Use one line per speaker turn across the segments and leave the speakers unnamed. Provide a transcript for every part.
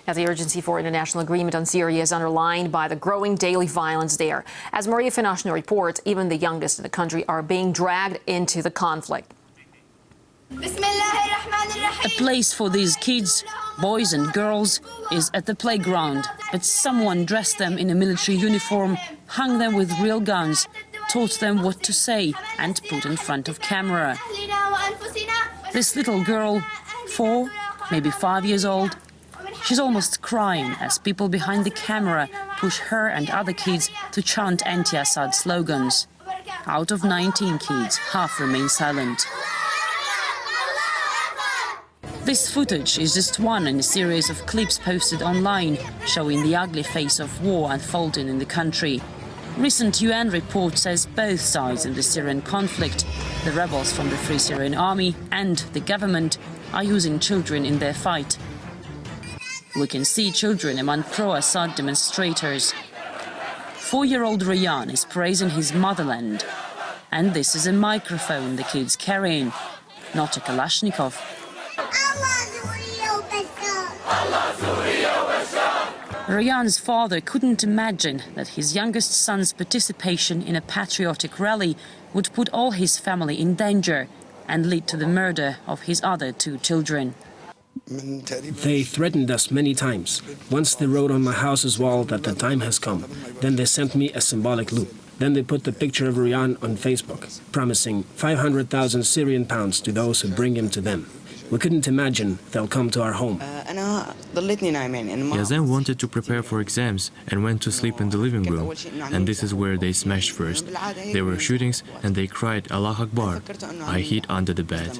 Now, the urgency for international agreement on Syria is underlined by the growing daily violence there. As Maria Finoshna reports, even the youngest in the country are being dragged into the conflict.
A place for these kids, boys and girls, is at the playground. But someone dressed them in a military uniform, hung them with real guns, taught them what to say and put in front of camera. This little girl, 4, maybe 5 years old, she's almost crying as people behind the camera push her and other kids to chant anti-Assad slogans. Out of 19 kids, half remain silent. This footage is just one in a series of clips posted online, showing the ugly face of war unfolding in the country. Recent UN report says both sides in the Syrian conflict, the rebels from the Free Syrian Army and the government, are using children in their fight. We can see children among pro-Assad demonstrators. 4-year-old Rayyan is praising his motherland. And this is a microphone the kid's carrying, not a Kalashnikov. Rayyan's father couldn't imagine that his youngest son's participation in a patriotic rally would put all his family in danger and lead to the murder of his other 2 children.
They threatened us many times. Once they wrote on my house's wall that the time has come. Then they sent me a symbolic loop. Then they put the picture of Rayyan on Facebook, promising 500,000 Syrian pounds to those who bring him to them. We couldn't imagine they'll come to our home.
Yazem wanted to prepare for exams and went to sleep in the living room. And this is where they smashed first. There were shootings and they cried Allah Akbar. I hid under the bed.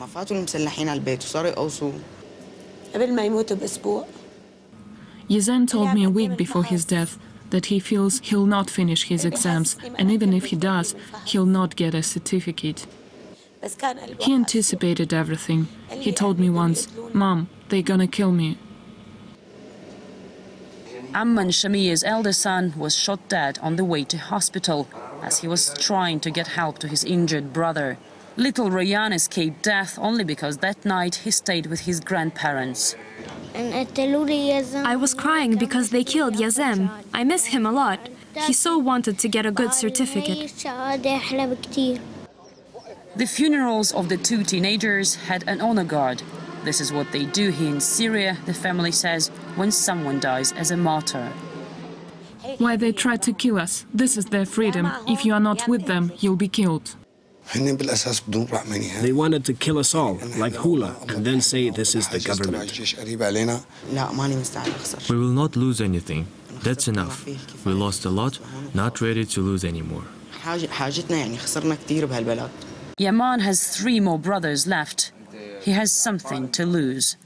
Yazem told me a week before his death that he feels he'll not finish his exams, and even if he does, he'll not get a certificate. He anticipated everything. He told me once, "Mom, they're gonna kill me."
Amman Shamia's elder son was shot dead on the way to hospital as he was trying to get help to his injured brother. Little Rayyan escaped death only because that night he stayed with his grandparents.
I was crying because they killed Yazem. I miss him a lot. He so wanted to get a good certificate.
The funerals of the 2 teenagers had an honor guard. This is what they do here in Syria, the family says, when someone dies as a martyr.
Why they tried to kill us? This is their freedom. If you are not with them, you'll be killed.
They wanted to kill us all, like Hula, and then say this is the government.
We will not lose anything. That's enough. We lost a lot, not ready to lose anymore.
Yaman has 3 more brothers left. He has something to lose.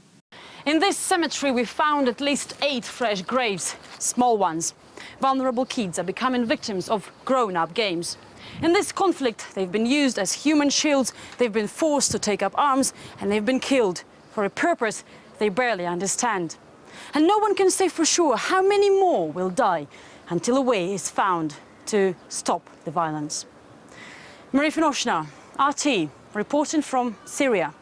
In this cemetery, we found at least 8 fresh graves, small ones. Vulnerable kids are becoming victims of grown-up games. In this conflict, they've been used as human shields, they've been forced to take up arms, and they've been killed for a purpose they barely understand. And no one can say for sure how many more will die until a way is found to stop the violence. Maria Finoshna, RT, reporting from Syria.